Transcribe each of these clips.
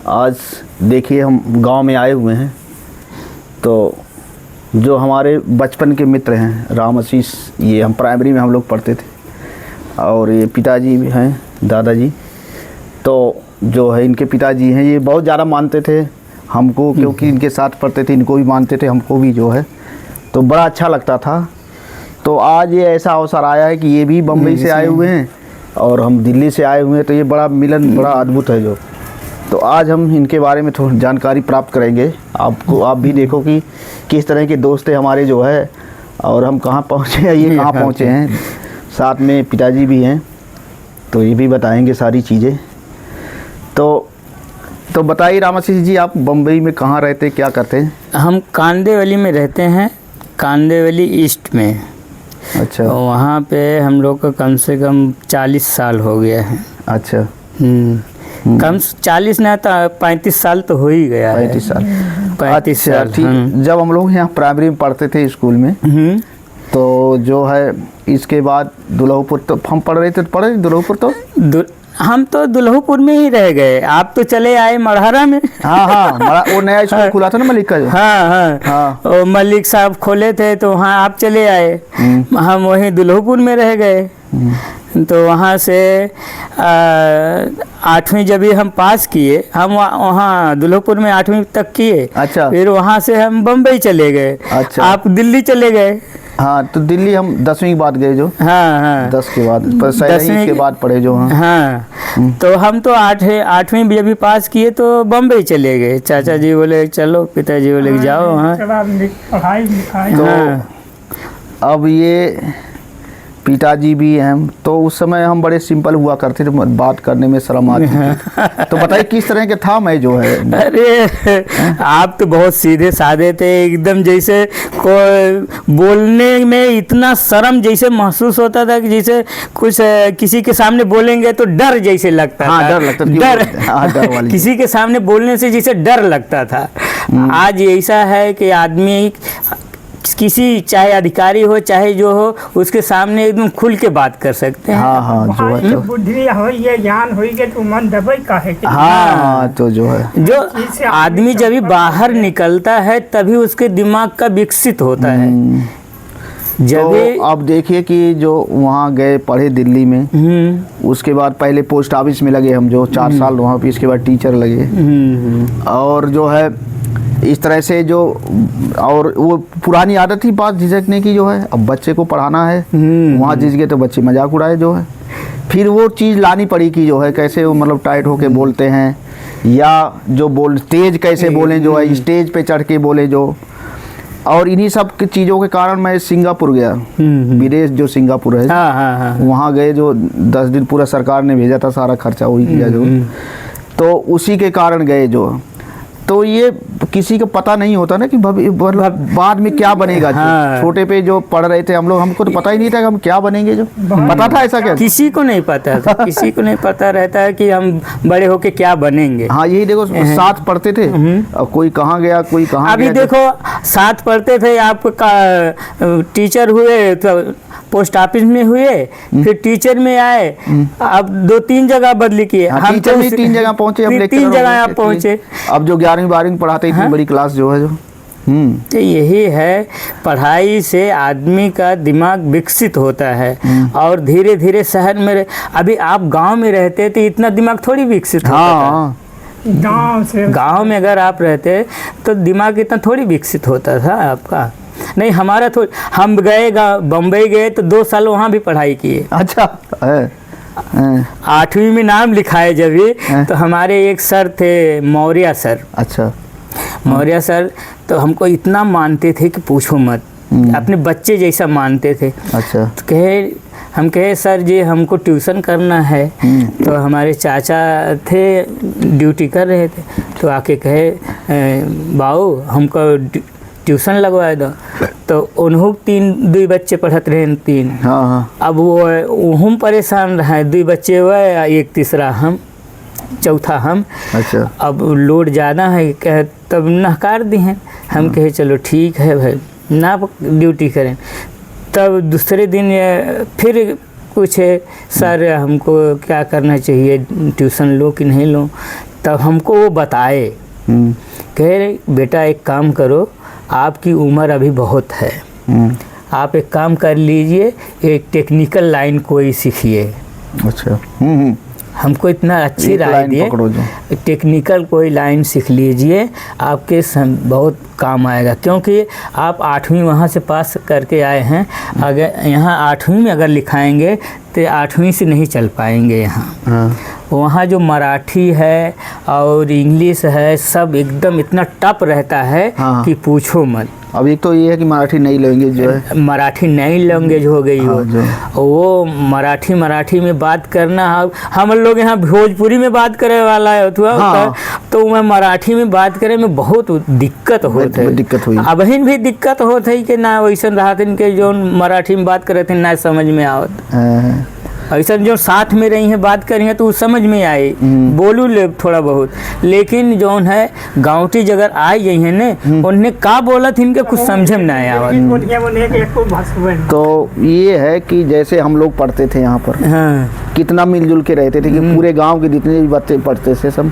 आज देखिए हम गांव में आए हुए हैं, तो जो हमारे बचपन के मित्र हैं राम आशीष, ये हम प्राइमरी में हम लोग पढ़ते थे, और ये पिताजी भी हैं दादाजी। तो जो है इनके पिताजी हैं, ये बहुत ज़्यादा मानते थे हमको, क्योंकि इनके साथ पढ़ते थे, इनको भी मानते थे, हमको भी जो है, तो बड़ा अच्छा लगता था। तो आज ये ऐसा अवसर आया है कि ये भी बम्बई से आए हुए हैं और हम दिल्ली से आए हुए हैं, तो ये बड़ा मिलन बड़ा अद्भुत है जो। तो आज हम इनके बारे में थोड़ी जानकारी प्राप्त करेंगे। आप भी देखो कि किस तरह के दोस्त हैं हमारे जो है, और हम कहाँ पहुँचे हैं, ये कहाँ पहुँचे हैं। साथ में पिताजी भी हैं, तो ये भी बताएंगे सारी चीज़ें। तो बताइए राम आशीष जी, आप बम्बई में कहाँ रहते, क्या करते हैं? हम कांदेवली में रहते हैं, कांदेवली ईस्ट में। अच्छा। वहाँ पे हम लोग को कम से कम 40 साल हो गया है। अच्छा। कम 40 नहीं था, 35 साल तो हो ही गया है। 35 साल। 35 अच्छा, साल। ठीक। जब हम लोग यहाँ प्राइमरी में पढ़ते थे स्कूल में, तो जो है इसके बाद दुल्हपुर, तो हम पढ़ रहे थे, पढ़े दुल्हपुर, तो हम तो दुल्हपुर में ही रह गए। आप तो चले आए मढ़हरा में। हाँ, वो नया स्कूल खुला था ना मलिक का जो। हाँ। वो मलिक साहब खोले थे, तो वहाँ आप चले आए, हम वहीं दुल्हपुर में रह गए। तो वहाँ से 8वीं जब हम पास किए, हम वहाँ दुल्हपुर में 8वीं तक किए। अच्छा। फिर वहाँ से हम बम्बई चले गए। अच्छा। आप दिल्ली चले गए। हाँ, तो दिल्ली हम 10वीं के बाद गए जो। हाँ। 10 के बाद, 10वीं के बाद पढ़े जो। हाँ। तो हम तो 8वीं जब भी पास किए तो बम्बई चले गए। चाचा जी बोले चलो, पिताजी बोले जाओ। हाँ। पढ़ाई लिखाई। तो अब ये पिताजी भी हैं, तो उस समय हम बड़े सिंपल हुआ करते थे, बात करने में शर्म आती थी। तो बताइए किस तरह के था मैं जो है? अरे आप तो बहुत सीधे साधे थे एकदम, जैसे को बोलने में इतना शर्म जैसे महसूस होता था कि जैसे कुछ किसी के सामने बोलेंगे तो डर जैसे लगता था। डर लगता था, डर वाली किसी के सामने बोलने से जैसे डर लगता था। आज ऐसा है कि आदमी किसी, चाहे अधिकारी हो चाहे जो हो, उसके सामने एकदम खुल के बात कर सकते हैं। हाँ, जो है तो बुद्धि हो, ये ज्ञान हो के तो मन दबाई का है। हाँ, तो जो है, जो आदमी जब भी बाहर निकलता है तभी उसके दिमाग का विकसित होता है। तो अब देखिए कि जो वहाँ गए पढ़े दिल्ली में, उसके बाद पहले पोस्ट ऑफिस में लगे हम जो 4 साल वहाँ पे, इसके बाद टीचर लगे, और जो है इस तरह से जो, और वो पुरानी आदत थी बात झिझकने की जो है। अब बच्चे को पढ़ाना है, वहाँ झिझ गए तो बच्चे मजाक उड़ाए जो है। फिर वो चीज़ लानी पड़ी कि जो है कैसे वो मतलब टाइट होके बोलते हैं, या जो तेज कैसे बोलें जो है, स्टेज पे चढ़ के बोले जो। और इन्हीं सब चीज़ों के कारण मैं सिंगापुर गया, विदेश जो सिंगापुर है। वहाँ गए जो 10 दिन पूरा सरकार ने भेजा था, सारा खर्चा वही किया जो। तो उसी के कारण गए जो। तो ये किसी को पता नहीं होता ना कि बाद में क्या बनेगा। हाँ। छोटे पे जो पढ़ रहे थे हम लोग, हमको तो पता ही नहीं था कि हम क्या बनेंगे जो। पता था ऐसा क्या? किसी को नहीं पता था। किसी को नहीं पता रहता है कि हम बड़े होके क्या बनेंगे। हाँ, यही देखो, साथ पढ़ते थे, कोई कहाँ गया, कोई कहाँ अभी गया। देखो, साथ पढ़ते थे, आप टीचर हुए तो पोस्ट ऑफिस में हुए, फिर टीचर में आए, अब 2-3 जगह बदली किए। हम तो 3 जगह पहुँचे, 3 जगह आप पहुँचे। अब जो 11वीं 12वीं पढ़ाते इतनी बड़ी क्लास जो है जो। तो यही है, पढ़ाई से आदमी का दिमाग विकसित होता है। और धीरे धीरे शहर में, अभी आप गांव में रहते तो इतना दिमाग थोड़ी विकसित होता था। गांव में अगर आप रहते तो दिमाग इतना थोड़ी विकसित होता था आपका। नहीं, हमारा तो, हम गए बम्बई गए तो 2 साल वहाँ भी पढ़ाई किए। अच्छा। 8वीं में नाम लिखाए जब भी, तो हमारे एक सर थे, मौर्य सर। अच्छा। मौर्य सर तो हमको इतना मानते थे कि पूछो मत, अपने बच्चे जैसा मानते थे। अच्छा। तो हम कहे सर जी हमको ट्यूशन करना है। तो हमारे चाचा थे, ड्यूटी कर रहे थे, तो आके कहे बाऊ हमको ट्यूशन लगवा दो। तो उन्हों 2 बच्चे पढ़त रहे, 3। हाँ। अब वो हम परेशान रहे, 2 बच्चे हुए, एक तीसरा हम, चौथा हम। अच्छा। अब लोड ज़्यादा है, कहे तब नकार दी हैं। हम कहे चलो ठीक है भाई, ना ड्यूटी करें। तब दूसरे दिन फिर पूछे सर हमको क्या करना चाहिए, ट्यूशन लो कि नहीं लो। तब हमको वो बताए, कह रहे बेटा एक काम करो, आपकी उम्र अभी बहुत है, आप एक काम कर लीजिए, एक टेक्निकल लाइन कोई सीखिए। अच्छा। हमको इतना अच्छी एक राय लाइन दिए, पकड़ो जो। टेक्निकल कोई लाइन सीख लीजिए, आपके बहुत काम आएगा, क्योंकि आप 8वीं वहाँ से पास करके आए हैं, अगर यहाँ 8वीं में अगर लिखाएंगे तो 8वीं से नहीं चल पाएंगे यहाँ। हाँ। वहाँ जो मराठी है और इंग्लिश है सब एकदम इतना टफ रहता है हाँ। कि पूछो मत। अब एक तो ये है कि मराठी नई लैंग्वेज जो है, मराठी नई लैंग्वेज हो गई हो, वो मराठी में बात करना, हम लोग यहाँ भोजपुरी में बात करे वाला है हाँ। तो मैं मराठी में बात करे में बहुत दिक्कत होत है, दिक्कत हुई। अबहिन भी दिक्कत होत है कि ना वैसन रहा के जो मराठी में बात करे थे ना समझ में आवत, ऐसा जो साथ में रही हैं बात करी हैं तो समझ में आए, बोलू ले थोड़ा बहुत, लेकिन जो है गाँवटी जगह आई गई है ने उन्हें का बोलत इनके कुछ समझ में ना आवत। तो ये है कि जैसे हम लोग पढ़ते थे यहाँ पर, हाँ। कितना मिलजुल के रहते थे कि पूरे गांव के जितने भी बच्चे पढ़ते थे सब,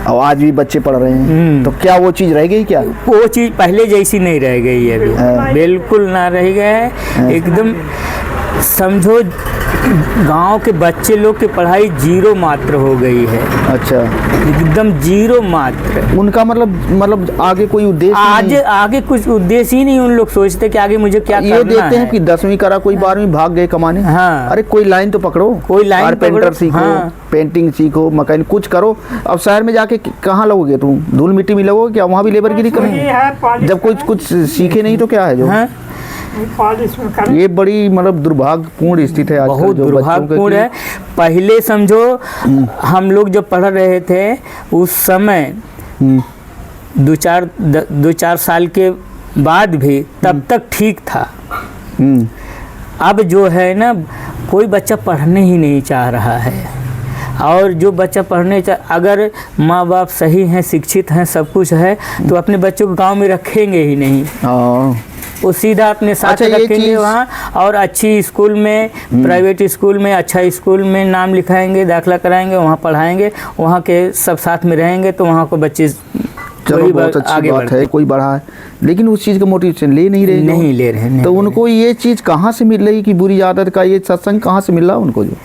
और आज भी बच्चे पढ़ रहे हैं, तो क्या वो चीज़ रह गई क्या? वो चीज़ पहले जैसी नहीं रह गई है अभी, बिल्कुल ना रह गया है एकदम। समझो गांव के बच्चे लोग की पढ़ाई जीरो मात्र हो गई है। अच्छा। एकदम जीरो मात्र। उनका मतलब आगे कोई उद्देश्य आगे कुछ उद्देश्य ही नहीं, उन लोग सोचते कि आगे मुझे क्या करना है। ये देखते हैं कि 10वीं करा, कोई 12वीं भाग गए कमाने। हाँ। अरे कोई लाइन तो पकड़ो, कोई लाइन कारपेंटर सीखो, हाँ। पेंटिंग सीखो, मैकेनिक कुछ करो। अब शहर में जाके कहाँ लगोगे तुम? धूल मिट्टी में लगोगे क्या? वहाँ भी लेबरगिरी करेंगे जब कुछ सीखे नहीं तो क्या है जो। हाँ? ये बड़ी मतलब दुर्भाग्यपूर्ण स्थिति है आजकल, बहुत दुर्भाग्यपूर्ण है। पहले समझो हम लोग जब पढ़ रहे थे उस समय 2-4 साल के बाद भी तब तक ठीक था। अब जो है ना कोई बच्चा पढ़ने ही नहीं चाह रहा है, और जो बच्चा पढ़ने अगर माँ बाप सही हैं, शिक्षित हैं, सब कुछ है, तो अपने बच्चों को गांव में रखेंगे ही नहीं। वो सीधा अपने साथ रखेंगे वहाँ, और अच्छी स्कूल में, प्राइवेट स्कूल में, अच्छा स्कूल में नाम लिखाएंगे, दाखिला कराएंगे, वहाँ पढ़ाएंगे, वहाँ के सब साथ में रहेंगे, तो वहाँ को बच्चे चलो बहुत अच्छी बात है, कोई बढ़ा है, लेकिन उस चीज़ का मोटिवेशन ले नहीं रहे। तो उनको ये चीज़ कहाँ से मिल रही कि बुरी आदत का ये सत्संग कहाँ से मिल रहा उनको? जो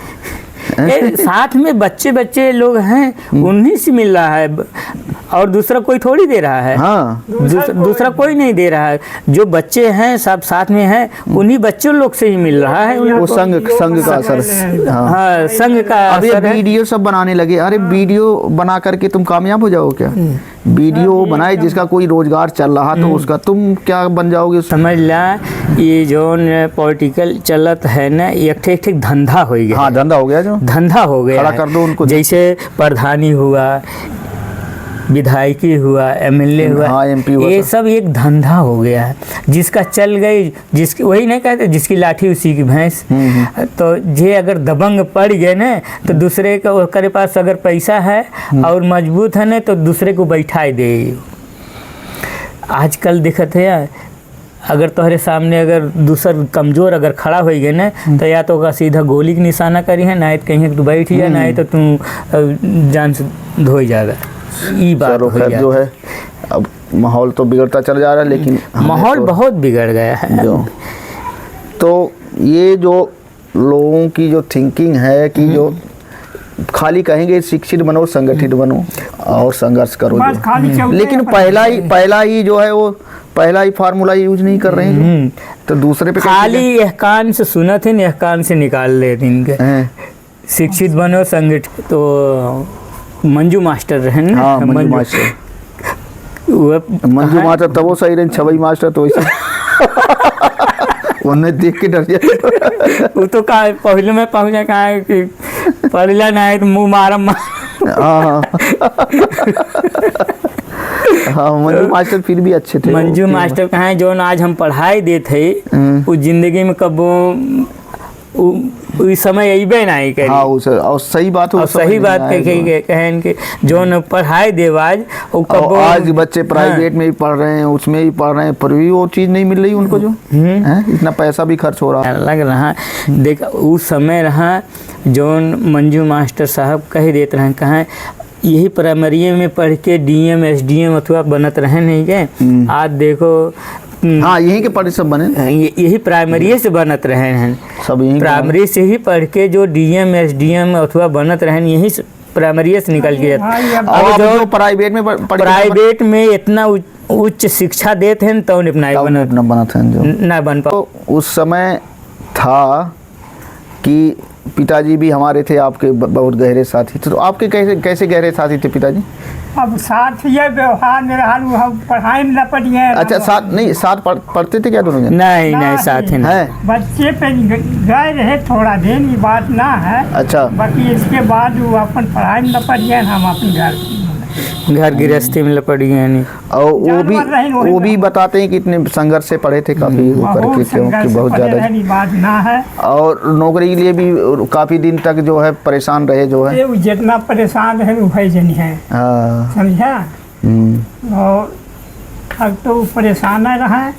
साथ में बच्चे लोग हैं उन्हीं से मिल रहा है, और दूसरा कोई थोड़ी दे रहा है। हाँ। दूसरा कोई नहीं दे रहा है। जो बच्चे हैं सब साथ में हैं, उन्हीं बच्चों लोग से ही मिल रहा है। वो संघ का असर। हाँ, संघ का असर है। वीडियो सब बनाने लगे। अरे वीडियो बना करके तुम कामयाब हो जाओ क्या? वीडियो बनाए जिसका कोई रोजगार चल रहा तो उसका तुम क्या बन जाओगे? समझ ला, ये जो पॉलिटिकल चलत है ना, एक ठीक धंधा हो गया। हाँ, धंधा हो गया, जो धंधा हो गया खड़ा कर दो उनको। जैसे प्रधानी हुआ, विधायकी हुआ, एमएलए हुआ, हाँ, MP हुआ, ये सब एक धंधा हो गया है। जिसका चल गई, जिसकी वही नहीं कहते जिसकी लाठी उसी की भैंस। तो जे अगर दबंग पड़ गए ना, तो दूसरे के पास अगर पैसा है और मजबूत है ना, तो दूसरे को बैठा दे। आजकल दिखत है, अगर तुम्हारे सामने अगर दूसर कमज़ोर अगर खड़ा हो गए ना, तो या तो का सीधा गोली की निशाना करी है, ना तो कहीं तू बैठ जा, ना तो तू जान से धो जाएगा। ये बात जो है, अब माहौल तो बिगड़ता चल जा रहा है, लेकिन माहौल बहुत बिगड़ गया है। तो ये जो लोगों की जो थिंकिंग है कि जो खाली कहेंगे शिक्षित बनो, संगठित बनो और संघर्ष करो, लेकिन पहला ही जो है वो पहला ही फार्मूला यूज नहीं कर रहे हैं, तो दूसरे पे खाली यह कान से सुना थे, यह कान से निकाल लेते इनके। शिक्षित बनो, संगठित। तो मंजू मास्टर रहे ना। हाँ, मंजू मास्टर तब वो सही रहे, छवई मास्टर तो वैसे उन्हें देख के डर जाए। वो तो कहा पहले में पहुंचा, कहा कि पढ़ला ना है तो मुँह मारम। हाँ, मंजू मास्टर फिर भी अच्छे थे। मंजू मास्टर कहाँ जो आज हम पढ़ाई देते उस जिंदगी में कबो उस समय अबे नहीं करी। हाँ, और सही बात हो, सही बात कहें कि जो न पढ़ाई देवाज आज बच्चे प्राइवेट में भी पढ़ रहे हैं, उसमें भी पढ़ रहे हैं, पर भी वो चीज़ नहीं मिल रही उनको, जो इतना पैसा भी खर्च हो रहा लग रहा। देख उस समय रहा जो मंजू मास्टर साहब कह देते रहे, कहें यही प्राइमरी में पढ़ के डीएम एसडीएम अथवा बनत रहे नहीं गए। आज देखो हाँ यहीं के पढ़े सब बने, यही प्राइमरी से बनत रहे हैं, सब यहीं प्राइमरी से ही पढ़ के जो डीएम एसडीएम अथवा बनत रहे हैं, यही प्राइमरी से निकल के अब जो प्राइवेट में प्राइवेट में इतना उच्च शिक्षा देते हैं तो अपना बना था जो ना बन पा। तो उस समय था कि पिताजी भी हमारे थे, आपके बहुत गहरे साथी थे। तो आपके कैसे कैसे गहरे साथी थे पिताजी? अब साथ ये व्यवहार में रहा, हम पढ़ाई में लपट गए। अच्छा साथ नहीं, साथ पढ़ते थे क्या दोनों जन? नहीं साथ ही है बच्चे पे गए रहे थोड़ा दिन, ये बात ना है। अच्छा बाकी इसके बाद वो अपन पढ़ाई में लपट गए, हम अपन घर गृहस्थी में लपट गए नहीं। और वो भी बताते हैं कि इतने संघर्ष से पढ़े थे, काफी वो करके क्योंकि बहुत ज़्यादा बात ना है। और नौकरी के लिए भी काफी दिन तक जो है परेशान रहे जो है। जितना परेशान है वही जन है, समझा। और अब तो परेशान रहा,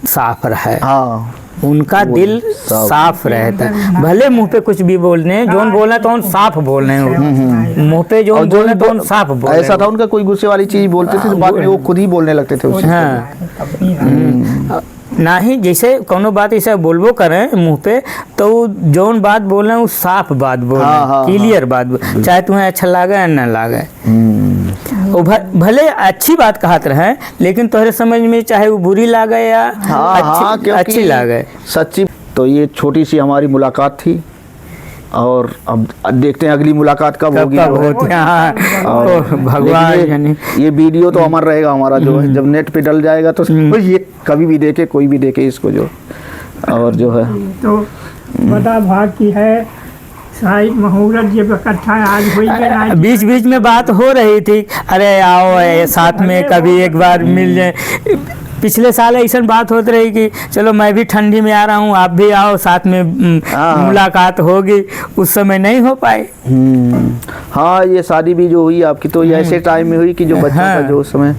साफ रहा है। हाँ उनका दिल साफ रहता है, भले मुंह पे कुछ भी बोलने जोन बोलना तो साफ बोलने, मुंह पे जोन बोलना तो साफ बोलने। ऐसा था उनका, कोई गुस्से वाली चीज बोलते थे तो बाद में वो खुद ही बोलने लगते थे उससे। हाँ ना ही जैसे कोनो बात ऐसा बोलबो करें मुंह पे तो जोन बात बोले वो साफ बात बोले, क्लियर बात, चाहे तुम्हें अच्छा लागे या ना लागे। वो भले अच्छी बात कहत रहे लेकिन तोहरे समझ में चाहे वो बुरी लागे या अच्छी लागे, सच्ची। तो ये छोटी सी हमारी मुलाकात थी और अब देखते हैं अगली मुलाकात कब होगी। भगवान ये वीडियो तो अमर रहेगा हमारा, जो है जब नेट पे डल जाएगा तो ये कभी भी देखे, कोई भी देखे इसको जो, और जो है तो बड़ा भाग की है शाही मुहूर्त जब इकट्ठा आज हुई। बीच बीच में बात हो रही थी, अरे आओ साथ में कभी एक बार मिल जाए। पिछले साल ऐसा बात होती रही कि चलो मैं भी ठंडी में आ रहा हूँ, आप भी आओ, साथ में मुलाकात होगी, उस समय नहीं हो पाए। हाँ ये शादी भी जो हुई आपकी तो ये ऐसे टाइम में हुई कि जो बच्चों का जो समय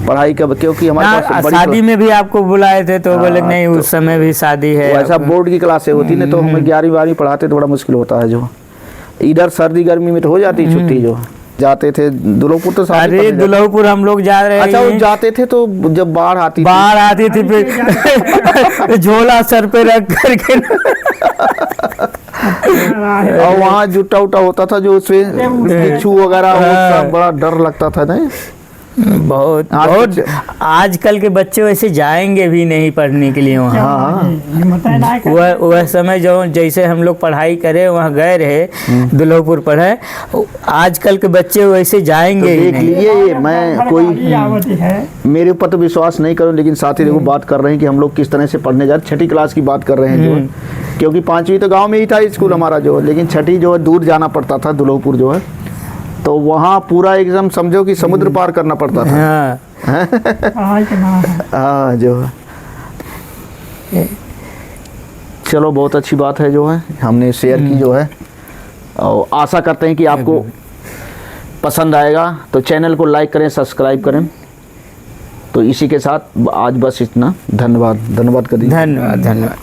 पढ़ाई का, क्योंकि हमारे पास शादी में भी आपको बुलाए थे तो बोले नहीं उस समय भी शादी है। ऐसा बोर्ड की क्लासें होती ना तो हमें 11वीं 12वीं पढ़ाते थोड़ा मुश्किल होता है, जो इधर सर्दी गर्मी में तो हो जाती छुट्टी, जो जाते थे दुल्हपुर तो। अरे दुल्हपुर हम लोग जा रहे हैं। अच्छा वो जाते थे तो जब बाढ़ आती थी फिर झोला सर पे रख करके और वहाँ जुट्टा उट्टा होता था जो उसमें बिच्छू वगैरह, बड़ा डर लगता था। नहीं बहुत आजकल के बच्चे वैसे जाएंगे भी नहीं पढ़ने के लिए वहाँ। वह समय जो जैसे हम लोग पढ़ाई करे वहाँ गए रहे दुल्हपुर पढ़े, आजकल के बच्चे वैसे जाएंगे तो देख लीजिए। ये मैं कोई मेरे ऊपर तो विश्वास नहीं करूँ, लेकिन साथ ही देखो बात कर रहे हैं कि हम लोग किस तरह से पढ़ने जा रहे, छठी क्लास की बात कर रहे हैं जो, क्योंकि 5वीं तो गाँव में ही था स्कूल हमारा जो, लेकिन छठी जो है दूर जाना पड़ता था दुल्हपुर जो है, तो वहाँ पूरा एकदम समझो कि समुद्र पार करना पड़ता था। हाँ जो है। चलो बहुत अच्छी बात है जो है हमने शेयर की जो है, और आशा करते हैं कि आपको पसंद आएगा। तो चैनल को लाइक करें, सब्सक्राइब करें। तो इसी के साथ आज बस इतना। धन्यवाद कर दीजिए। धन्यवाद।